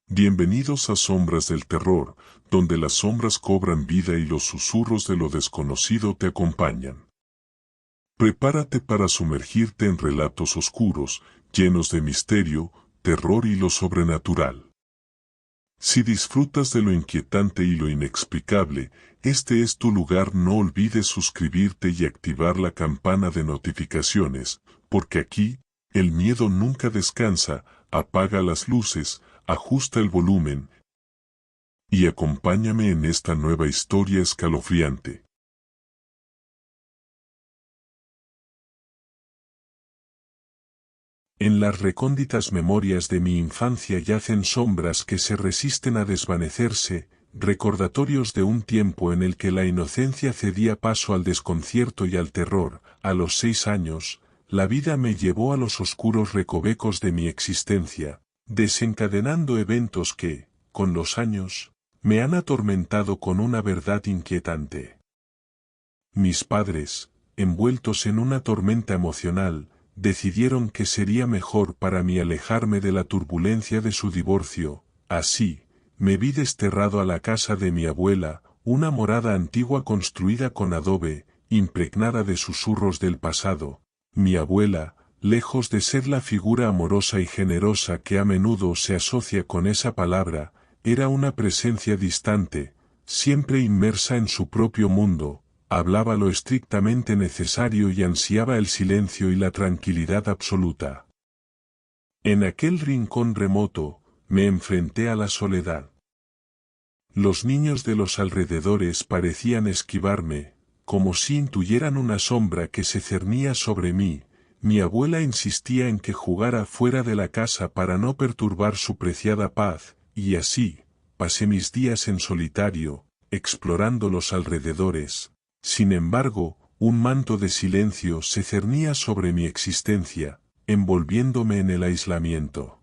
Bienvenidos a Sombras del Terror, donde las sombras cobran vida y los susurros de lo desconocido te acompañan. Prepárate para sumergirte en relatos oscuros, llenos de misterio, terror y lo sobrenatural. Si disfrutas de lo inquietante y lo inexplicable, este es tu lugar. No olvides suscribirte y activar la campana de notificaciones, porque aquí, el miedo nunca descansa. Apaga las luces, ajusta el volumen y acompáñame en esta nueva historia escalofriante. En las recónditas memorias de mi infancia yacen sombras que se resisten a desvanecerse, recordatorios de un tiempo en el que la inocencia cedía paso al desconcierto y al terror. A los 6 años, la vida me llevó a los oscuros recovecos de mi existencia, desencadenando eventos que, con los años, me han atormentado con una verdad inquietante. Mis padres, envueltos en una tormenta emocional, decidieron que sería mejor para mí alejarme de la turbulencia de su divorcio. Así, me vi desterrado a la casa de mi abuela, una morada antigua construida con adobe, impregnada de susurros del pasado. Mi abuela, lejos de ser la figura amorosa y generosa que a menudo se asocia con esa palabra, era una presencia distante, siempre inmersa en su propio mundo. Hablaba lo estrictamente necesario y ansiaba el silencio y la tranquilidad absoluta. En aquel rincón remoto, me enfrenté a la soledad. Los niños de los alrededores parecían esquivarme, como si intuyeran una sombra que se cernía sobre mí. Mi abuela insistía en que jugara fuera de la casa para no perturbar su preciada paz, y así, pasé mis días en solitario, explorando los alrededores. Sin embargo, un manto de silencio se cernía sobre mi existencia, envolviéndome en el aislamiento.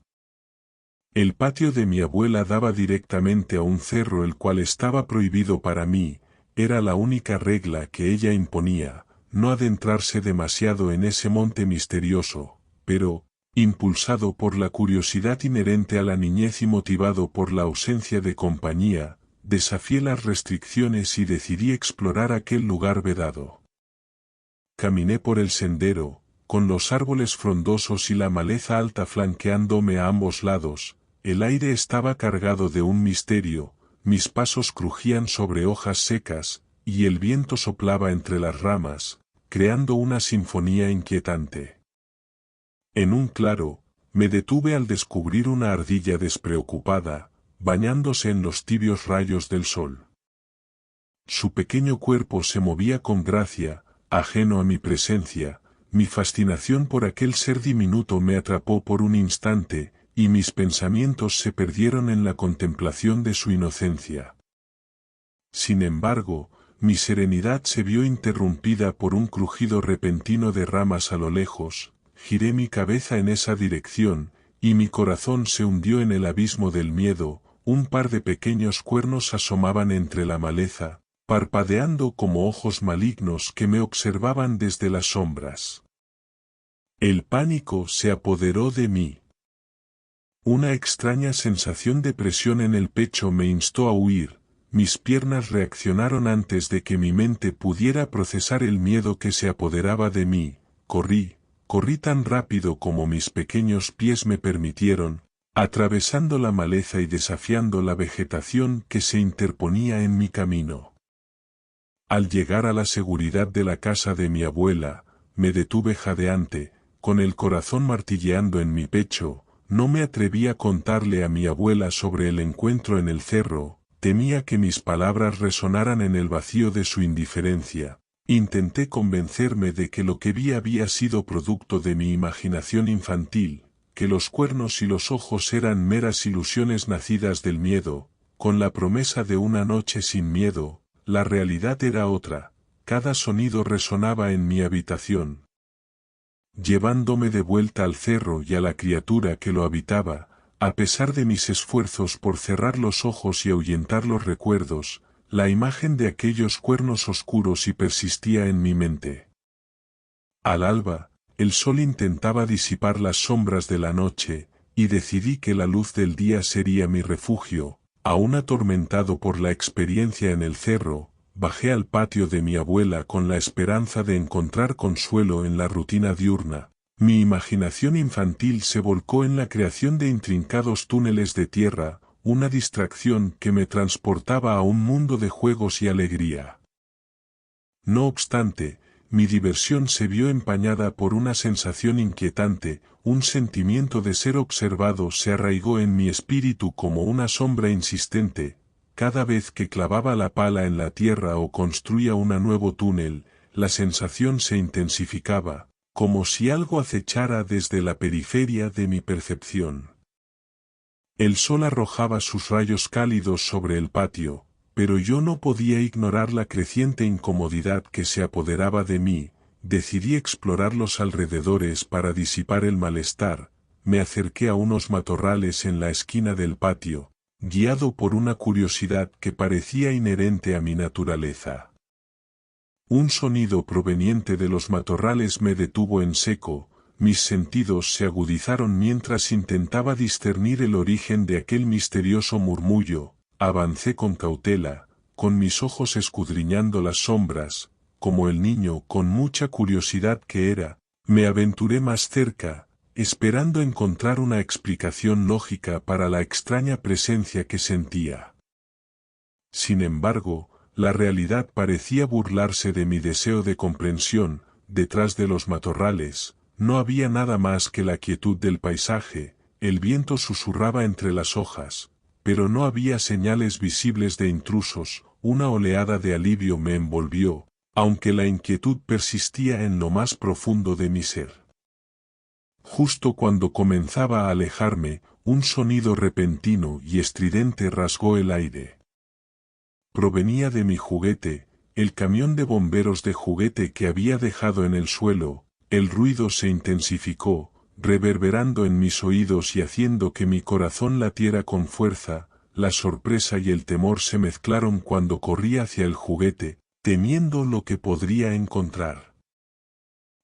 El patio de mi abuela daba directamente a un cerro el cual estaba prohibido para mí. Era la única regla que ella imponía, no adentrarse demasiado en ese monte misterioso, pero, impulsado por la curiosidad inherente a la niñez y motivado por la ausencia de compañía, desafié las restricciones y decidí explorar aquel lugar vedado. Caminé por el sendero, con los árboles frondosos y la maleza alta flanqueándome a ambos lados. El aire estaba cargado de un misterio, mis pasos crujían sobre hojas secas, y el viento soplaba entre las ramas, creando una sinfonía inquietante. En un claro, me detuve al descubrir una ardilla despreocupada, bañándose en los tibios rayos del sol. Su pequeño cuerpo se movía con gracia, ajeno a mi presencia. Mi fascinación por aquel ser diminuto me atrapó por un instante, y mis pensamientos se perdieron en la contemplación de su inocencia. Sin embargo, mi serenidad se vio interrumpida por un crujido repentino de ramas a lo lejos. Giré mi cabeza en esa dirección, y mi corazón se hundió en el abismo del miedo. Un par de pequeños cuernos asomaban entre la maleza, parpadeando como ojos malignos que me observaban desde las sombras. El pánico se apoderó de mí. Una extraña sensación de presión en el pecho me instó a huir. Mis piernas reaccionaron antes de que mi mente pudiera procesar el miedo que se apoderaba de mí. Corrí tan rápido como mis pequeños pies me permitieron, atravesando la maleza y desafiando la vegetación que se interponía en mi camino. Al llegar a la seguridad de la casa de mi abuela, me detuve jadeante, con el corazón martilleando en mi pecho. No me atreví a contarle a mi abuela sobre el encuentro en el cerro, temía que mis palabras resonaran en el vacío de su indiferencia. Intenté convencerme de que lo que vi había sido producto de mi imaginación infantil, que los cuernos y los ojos eran meras ilusiones nacidas del miedo. Con la promesa de una noche sin miedo, la realidad era otra. Cada sonido resonaba en mi habitación, llevándome de vuelta al cerro y a la criatura que lo habitaba. A pesar de mis esfuerzos por cerrar los ojos y ahuyentar los recuerdos, la imagen de aquellos cuernos oscuros y persistía en mi mente. Al alba, el sol intentaba disipar las sombras de la noche, y decidí que la luz del día sería mi refugio. Aún atormentado por la experiencia en el cerro, bajé al patio de mi abuela con la esperanza de encontrar consuelo en la rutina diurna. Mi imaginación infantil se volcó en la creación de intrincados túneles de tierra, una distracción que me transportaba a un mundo de juegos y alegría. No obstante, mi diversión se vio empañada por una sensación inquietante, un sentimiento de ser observado se arraigó en mi espíritu como una sombra insistente. Cada vez que clavaba la pala en la tierra o construía un nuevo túnel, la sensación se intensificaba, como si algo acechara desde la periferia de mi percepción. El sol arrojaba sus rayos cálidos sobre el patio, pero yo no podía ignorar la creciente incomodidad que se apoderaba de mí. Decidí explorar los alrededores para disipar el malestar. Me acerqué a unos matorrales en la esquina del patio, guiado por una curiosidad que parecía inherente a mi naturaleza. Un sonido proveniente de los matorrales me detuvo en seco. Mis sentidos se agudizaron mientras intentaba discernir el origen de aquel misterioso murmullo. Avancé con cautela, con mis ojos escudriñando las sombras, como el niño con mucha curiosidad que era. Me aventuré más cerca, esperando encontrar una explicación lógica para la extraña presencia que sentía. Sin embargo, la realidad parecía burlarse de mi deseo de comprensión. Detrás de los matorrales, no había nada más que la quietud del paisaje. El viento susurraba entre las hojas, pero no había señales visibles de intrusos. Una oleada de alivio me envolvió, aunque la inquietud persistía en lo más profundo de mi ser. Justo cuando comenzaba a alejarme, un sonido repentino y estridente rasgó el aire. Provenía de mi juguete, el camión de bomberos de juguete que había dejado en el suelo. El ruido se intensificó, reverberando en mis oídos y haciendo que mi corazón latiera con fuerza. La sorpresa y el temor se mezclaron cuando corrí hacia el juguete, temiendo lo que podría encontrar.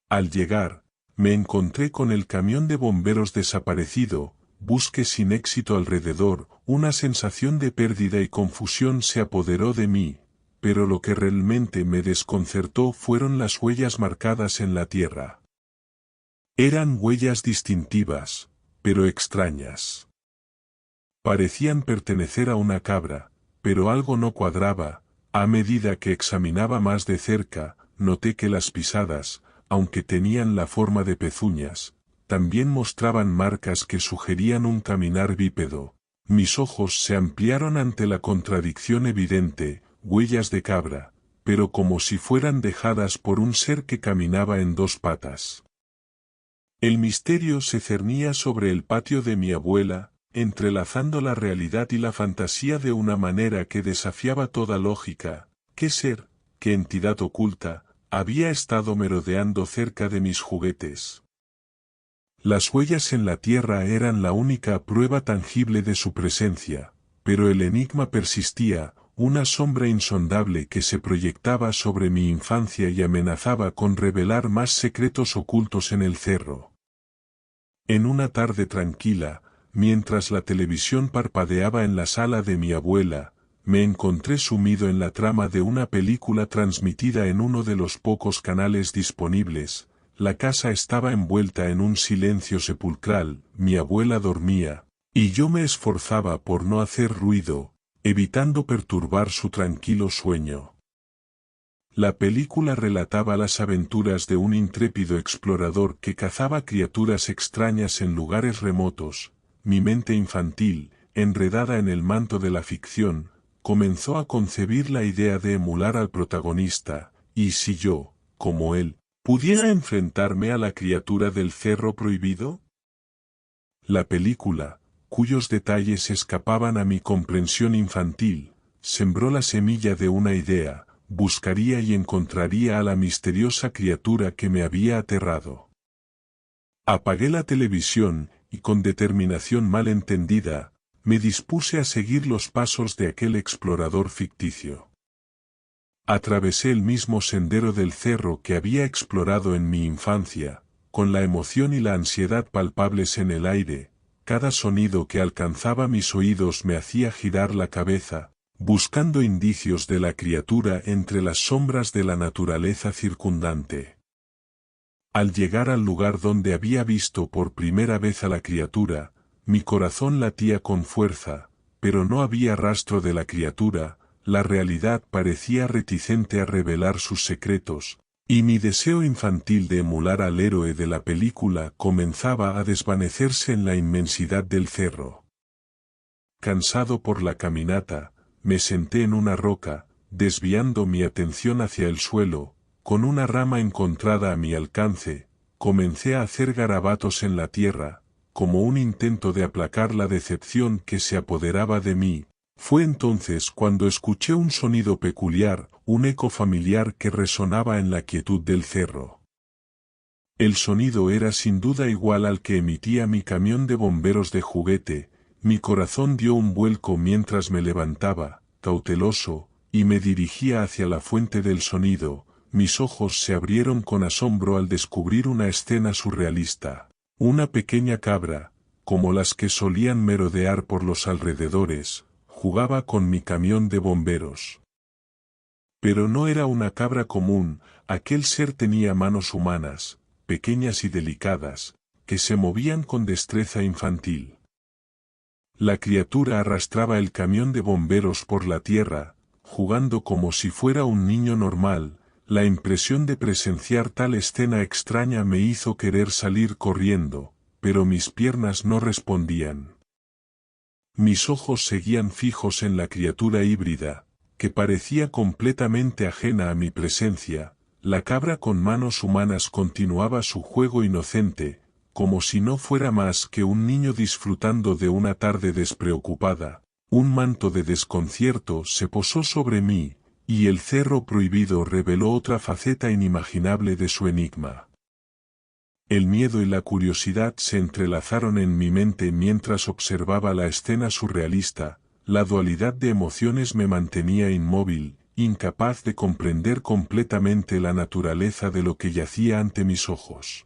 Al llegar, me encontré con el camión de bomberos desaparecido. Busqué sin éxito alrededor. Una sensación de pérdida y confusión se apoderó de mí, pero lo que realmente me desconcertó fueron las huellas marcadas en la tierra. Eran huellas distintivas, pero extrañas. Parecían pertenecer a una cabra, pero algo no cuadraba. A medida que examinaba más de cerca, noté que las pisadas, aunque tenían la forma de pezuñas, también mostraban marcas que sugerían un caminar bípedo. Mis ojos se ampliaron ante la contradicción evidente, huellas de cabra, pero como si fueran dejadas por un ser que caminaba en dos patas. El misterio se cernía sobre el patio de mi abuela, entrelazando la realidad y la fantasía de una manera que desafiaba toda lógica. ¿Qué ser, qué entidad oculta, había estado merodeando cerca de mis juguetes? Las huellas en la tierra eran la única prueba tangible de su presencia, pero el enigma persistía, una sombra insondable que se proyectaba sobre mi infancia y amenazaba con revelar más secretos ocultos en el cerro. En una tarde tranquila, mientras la televisión parpadeaba en la sala de mi abuela, me encontré sumido en la trama de una película transmitida en uno de los pocos canales disponibles. La casa estaba envuelta en un silencio sepulcral, mi abuela dormía, y yo me esforzaba por no hacer ruido, evitando perturbar su tranquilo sueño. La película relataba las aventuras de un intrépido explorador que cazaba criaturas extrañas en lugares remotos. Mi mente infantil, enredada en el manto de la ficción, comenzó a concebir la idea de emular al protagonista, y si yo, como él, ¿pudiera enfrentarme a la criatura del cerro prohibido? La película, cuyos detalles escapaban a mi comprensión infantil, sembró la semilla de una idea. Buscaría y encontraría a la misteriosa criatura que me había aterrado. Apagué la televisión, y con determinación mal entendida, me dispuse a seguir los pasos de aquel explorador ficticio. Atravesé el mismo sendero del cerro que había explorado en mi infancia, con la emoción y la ansiedad palpables en el aire. cada sonido que alcanzaba mis oídos me hacía girar la cabeza, buscando indicios de la criatura entre las sombras de la naturaleza circundante. Al llegar al lugar donde había visto por primera vez a la criatura, mi corazón latía con fuerza, pero no había rastro de la criatura, la realidad parecía reticente a revelar sus secretos, y mi deseo infantil de emular al héroe de la película comenzaba a desvanecerse en la inmensidad del cerro. Cansado por la caminata, me senté en una roca, desviando mi atención hacia el suelo, con una rama encontrada a mi alcance, comencé a hacer garabatos en la tierra, como un intento de aplacar la decepción que se apoderaba de mí. Fue entonces cuando escuché un sonido peculiar, un eco familiar que resonaba en la quietud del cerro. El sonido era sin duda igual al que emitía mi camión de bomberos de juguete. Mi corazón dio un vuelco mientras me levantaba, cauteloso, y me dirigía hacia la fuente del sonido. Mis ojos se abrieron con asombro al descubrir una escena surrealista. Una pequeña cabra, como las que solían merodear por los alrededores, jugaba con mi camión de bomberos. Pero no era una cabra común, aquel ser tenía manos humanas, pequeñas y delicadas, que se movían con destreza infantil. La criatura arrastraba el camión de bomberos por la tierra, jugando como si fuera un niño normal. La impresión de presenciar tal escena extraña me hizo querer salir corriendo, pero mis piernas no respondían. Mis ojos seguían fijos en la criatura híbrida, que parecía completamente ajena a mi presencia. La cabra con manos humanas continuaba su juego inocente, como si no fuera más que un niño disfrutando de una tarde despreocupada. Un manto de desconcierto se posó sobre mí, y el cerro prohibido reveló otra faceta inimaginable de su enigma. El miedo y la curiosidad se entrelazaron en mi mente mientras observaba la escena surrealista. La dualidad de emociones me mantenía inmóvil, incapaz de comprender completamente la naturaleza de lo que yacía ante mis ojos.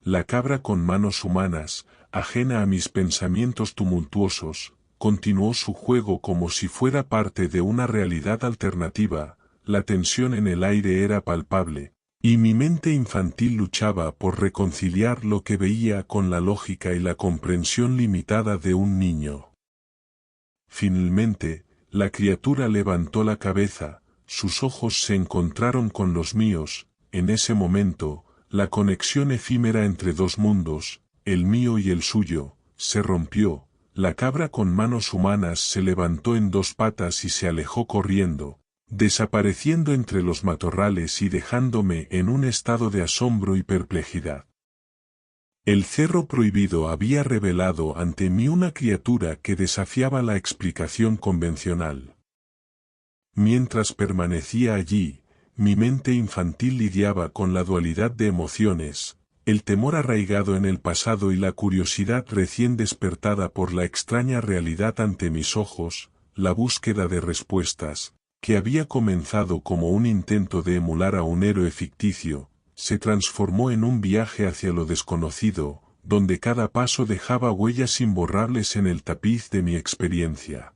La cabra con manos humanas, ajena a mis pensamientos tumultuosos, continuó su juego como si fuera parte de una realidad alternativa. La tensión en el aire era palpable, y mi mente infantil luchaba por reconciliar lo que veía con la lógica y la comprensión limitada de un niño. Finalmente, la criatura levantó la cabeza, sus ojos se encontraron con los míos. En ese momento, la conexión efímera entre dos mundos, el mío y el suyo, se rompió. La cabra con manos humanas se levantó en dos patas y se alejó corriendo, desapareciendo entre los matorrales y dejándome en un estado de asombro y perplejidad. El cerro prohibido había revelado ante mí una criatura que desafiaba la explicación convencional. Mientras permanecía allí, mi mente infantil lidiaba con la dualidad de emociones, el temor arraigado en el pasado y la curiosidad recién despertada por la extraña realidad ante mis ojos. La búsqueda de respuestas, que había comenzado como un intento de emular a un héroe ficticio, se transformó en un viaje hacia lo desconocido, donde cada paso dejaba huellas imborrables en el tapiz de mi experiencia.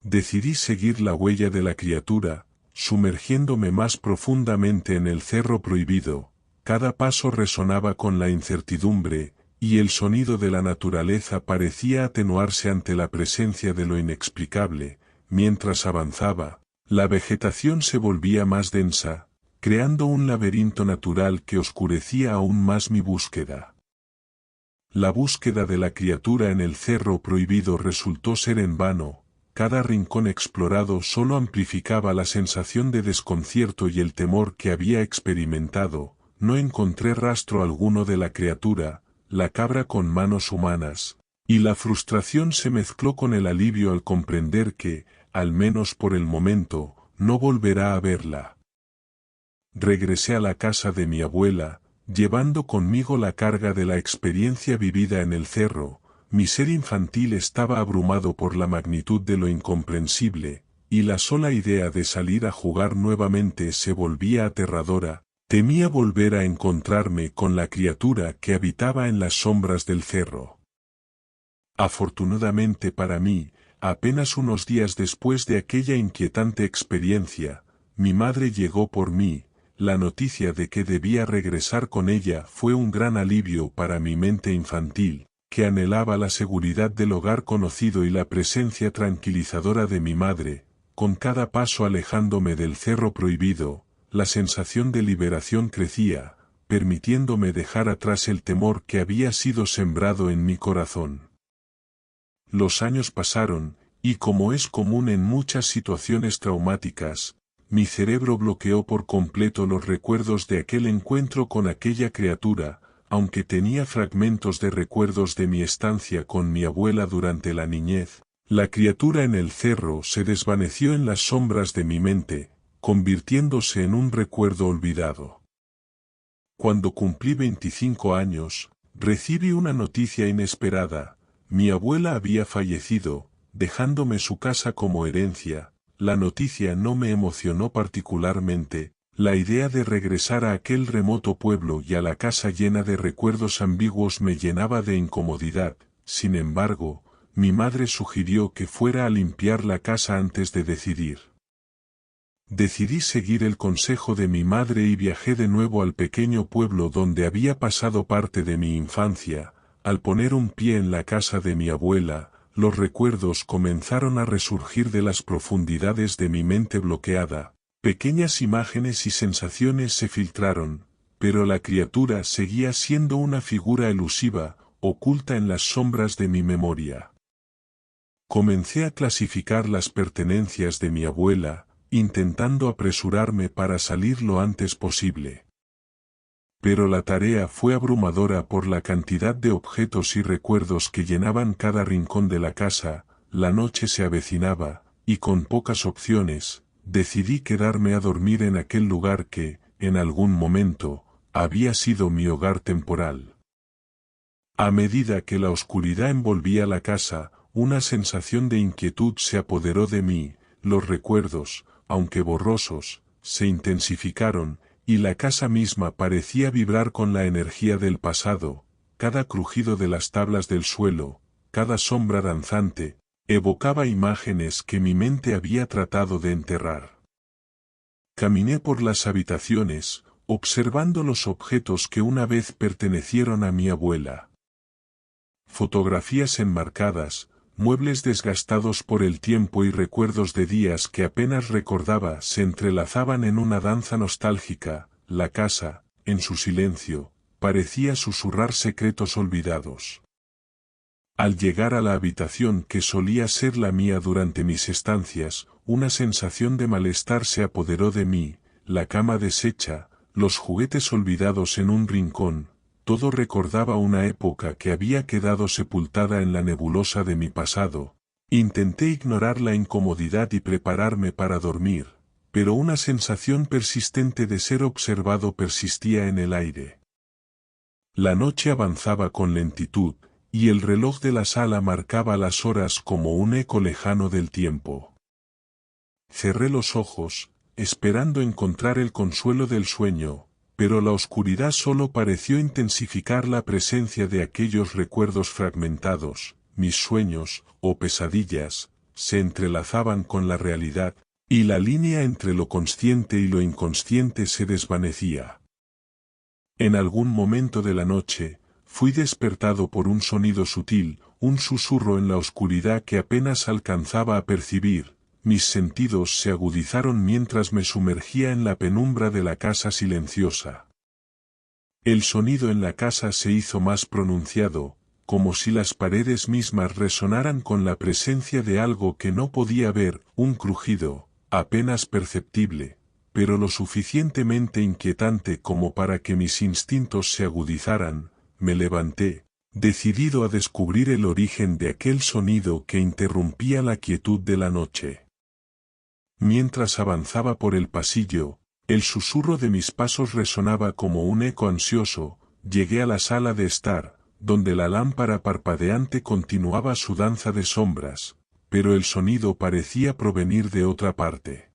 Decidí seguir la huella de la criatura, sumergiéndome más profundamente en el cerro prohibido. Cada paso resonaba con la incertidumbre, y el sonido de la naturaleza parecía atenuarse ante la presencia de lo inexplicable. Mientras avanzaba, la vegetación se volvía más densa, creando un laberinto natural que oscurecía aún más mi búsqueda. La búsqueda de la criatura en el cerro prohibido resultó ser en vano. Cada rincón explorado solo amplificaba la sensación de desconcierto y el temor que había experimentado. No encontré rastro alguno de la criatura, la cabra con manos humanas, y la frustración se mezcló con el alivio al comprender que, al menos por el momento, no volverá a verla. Regresé a la casa de mi abuela, llevando conmigo la carga de la experiencia vivida en el cerro. Mi ser infantil estaba abrumado por la magnitud de lo incomprensible, y la sola idea de salir a jugar nuevamente se volvía aterradora. Temía volver a encontrarme con la criatura que habitaba en las sombras del cerro. Afortunadamente para mí, apenas unos días después de aquella inquietante experiencia, mi madre llegó por mí. La noticia de que debía regresar con ella fue un gran alivio para mi mente infantil, que anhelaba la seguridad del hogar conocido y la presencia tranquilizadora de mi madre. Con cada paso alejándome del cerro prohibido, la sensación de liberación crecía, permitiéndome dejar atrás el temor que había sido sembrado en mi corazón. Los años pasaron, y como es común en muchas situaciones traumáticas, mi cerebro bloqueó por completo los recuerdos de aquel encuentro con aquella criatura, aunque tenía fragmentos de recuerdos de mi estancia con mi abuela durante la niñez. La criatura en el cerro se desvaneció en las sombras de mi mente, convirtiéndose en un recuerdo olvidado. Cuando cumplí 25 años, recibí una noticia inesperada. Mi abuela había fallecido, dejándome su casa como herencia. La noticia no me emocionó particularmente. La idea de regresar a aquel remoto pueblo y a la casa llena de recuerdos ambiguos me llenaba de incomodidad. Sin embargo, mi madre sugirió que fuera a limpiar la casa antes de decidir. Decidí seguir el consejo de mi madre y viajé de nuevo al pequeño pueblo donde había pasado parte de mi infancia. Al poner un pie en la casa de mi abuela, los recuerdos comenzaron a resurgir de las profundidades de mi mente bloqueada. Pequeñas imágenes y sensaciones se filtraron, pero la criatura seguía siendo una figura elusiva, oculta en las sombras de mi memoria. Comencé a clasificar las pertenencias de mi abuela, intentando apresurarme para salir lo antes posible. Pero la tarea fue abrumadora por la cantidad de objetos y recuerdos que llenaban cada rincón de la casa. La noche se avecinaba, y con pocas opciones, decidí quedarme a dormir en aquel lugar que, en algún momento, había sido mi hogar temporal. A medida que la oscuridad envolvía la casa, una sensación de inquietud se apoderó de mí. Los recuerdos, aunque borrosos, se intensificaron, y la casa misma parecía vibrar con la energía del pasado. Cada crujido de las tablas del suelo, cada sombra danzante, evocaba imágenes que mi mente había tratado de enterrar. Caminé por las habitaciones, observando los objetos que una vez pertenecieron a mi abuela. Fotografías enmarcadas, muebles desgastados por el tiempo y recuerdos de días que apenas recordaba se entrelazaban en una danza nostálgica. La casa, en su silencio, parecía susurrar secretos olvidados. Al llegar a la habitación que solía ser la mía durante mis estancias, una sensación de malestar se apoderó de mí. La cama deshecha, los juguetes olvidados en un rincón, todo recordaba una época que había quedado sepultada en la nebulosa de mi pasado. Intenté ignorar la incomodidad y prepararme para dormir, pero una sensación persistente de ser observado persistía en el aire. La noche avanzaba con lentitud, y el reloj de la sala marcaba las horas como un eco lejano del tiempo. Cerré los ojos, esperando encontrar el consuelo del sueño, pero la oscuridad solo pareció intensificar la presencia de aquellos recuerdos fragmentados. Mis sueños, o pesadillas, se entrelazaban con la realidad, y la línea entre lo consciente y lo inconsciente se desvanecía. En algún momento de la noche, fui despertado por un sonido sutil, un susurro en la oscuridad que apenas alcanzaba a percibir. Mis sentidos se agudizaron mientras me sumergía en la penumbra de la casa silenciosa. El sonido en la casa se hizo más pronunciado, como si las paredes mismas resonaran con la presencia de algo que no podía ver, un crujido, apenas perceptible, pero lo suficientemente inquietante como para que mis instintos se agudizaran. Me levanté, decidido a descubrir el origen de aquel sonido que interrumpía la quietud de la noche. Mientras avanzaba por el pasillo, el susurro de mis pasos resonaba como un eco ansioso. Llegué a la sala de estar, donde la lámpara parpadeante continuaba su danza de sombras, pero el sonido parecía provenir de otra parte.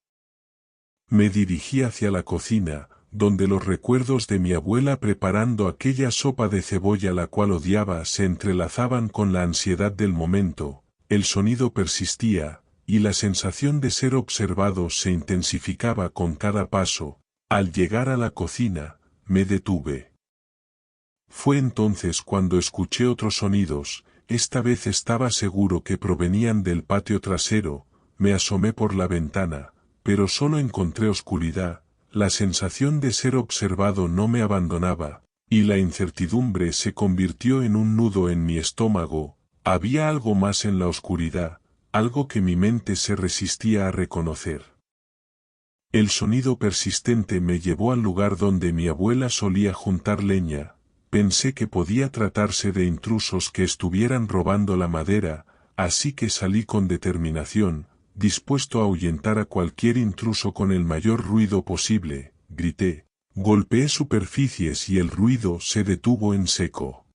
Me dirigí hacia la cocina, donde los recuerdos de mi abuela preparando aquella sopa de cebolla la cual odiaba se entrelazaban con la ansiedad del momento, el sonido persistía, y la sensación de ser observado se intensificaba con cada paso. Al llegar a la cocina, me detuve. Fue entonces cuando escuché otros sonidos, esta vez estaba seguro que provenían del patio trasero, me asomé por la ventana, pero solo encontré oscuridad, la sensación de ser observado no me abandonaba, y la incertidumbre se convirtió en un nudo en mi estómago. Había algo más en la oscuridad, algo que mi mente se resistía a reconocer. El sonido persistente me llevó al lugar donde mi abuela solía juntar leña. Pensé que podía tratarse de intrusos que estuvieran robando la madera, así que salí con determinación, dispuesto a ahuyentar a cualquier intruso con el mayor ruido posible. Grité, golpeé superficies y el ruido se detuvo en seco.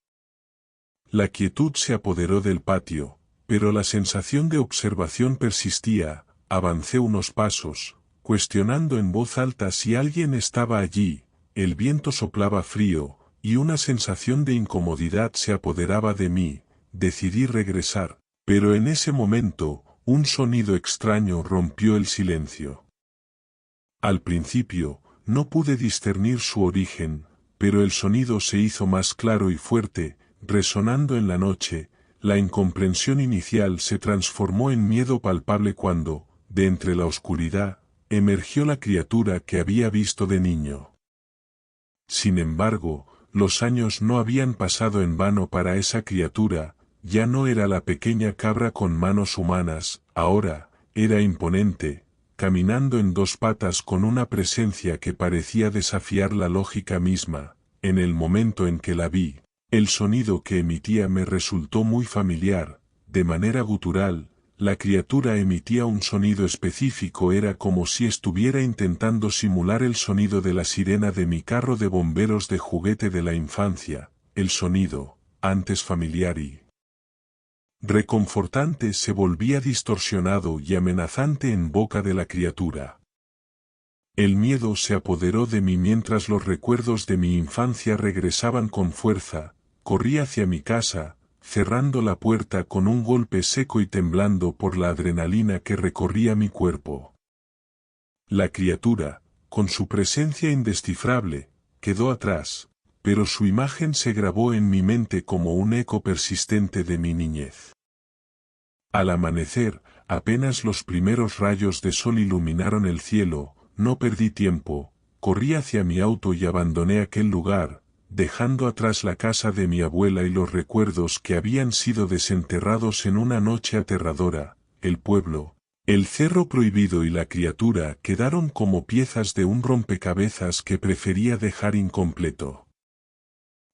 La quietud se apoderó del patio, pero la sensación de observación persistía. Avancé unos pasos, cuestionando en voz alta si alguien estaba allí. El viento soplaba frío, y una sensación de incomodidad se apoderaba de mí. Decidí regresar, pero en ese momento, un sonido extraño rompió el silencio. Al principio, no pude discernir su origen, pero el sonido se hizo más claro y fuerte, resonando en la noche. La incomprensión inicial se transformó en miedo palpable cuando, de entre la oscuridad, emergió la criatura que había visto de niño. Sin embargo, los años no habían pasado en vano para esa criatura. Ya no era la pequeña cabra con manos humanas, ahora, era imponente, caminando en dos patas con una presencia que parecía desafiar la lógica misma. En el momento en que la vi, el sonido que emitía me resultó muy familiar. De manera gutural, la criatura emitía un sonido específico, era como si estuviera intentando simular el sonido de la sirena de mi carro de bomberos de juguete de la infancia. El sonido, antes familiar y reconfortante, se volvía distorsionado y amenazante en boca de la criatura. El miedo se apoderó de mí mientras los recuerdos de mi infancia regresaban con fuerza. Corrí hacia mi casa, cerrando la puerta con un golpe seco y temblando por la adrenalina que recorría mi cuerpo. La criatura, con su presencia indescifrable, quedó atrás, pero su imagen se grabó en mi mente como un eco persistente de mi niñez. Al amanecer, apenas los primeros rayos de sol iluminaron el cielo, no perdí tiempo, corrí hacia mi auto y abandoné aquel lugar, dejando atrás la casa de mi abuela y los recuerdos que habían sido desenterrados en una noche aterradora. El pueblo, el cerro prohibido y la criatura quedaron como piezas de un rompecabezas que prefería dejar incompleto.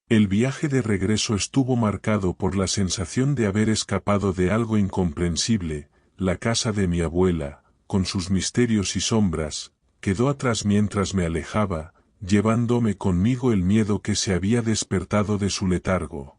El viaje de regreso estuvo marcado por la sensación de haber escapado de algo incomprensible. La casa de mi abuela, con sus misterios y sombras, quedó atrás mientras me alejaba, llevándome conmigo el miedo que se había despertado de su letargo.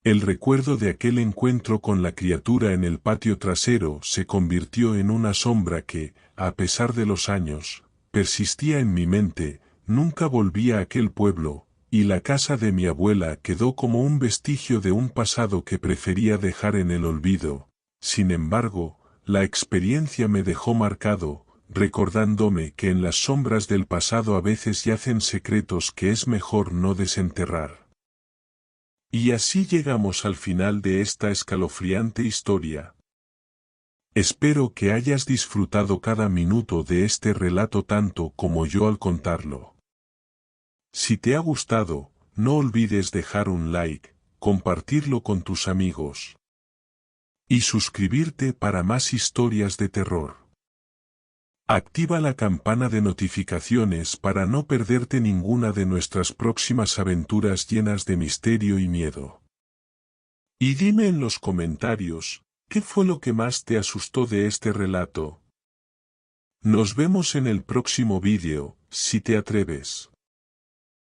El recuerdo de aquel encuentro con la criatura en el patio trasero se convirtió en una sombra que, a pesar de los años, persistía en mi mente. Nunca volví a aquel pueblo, y la casa de mi abuela quedó como un vestigio de un pasado que prefería dejar en el olvido. Sin embargo, la experiencia me dejó marcado, recordándome que en las sombras del pasado a veces yacen secretos que es mejor no desenterrar. Y así llegamos al final de esta escalofriante historia. Espero que hayas disfrutado cada minuto de este relato tanto como yo al contarlo. Si te ha gustado, no olvides dejar un like, compartirlo con tus amigos y suscribirte para más historias de terror. Activa la campana de notificaciones para no perderte ninguna de nuestras próximas aventuras llenas de misterio y miedo. Y dime en los comentarios, ¿qué fue lo que más te asustó de este relato? Nos vemos en el próximo vídeo, si te atreves.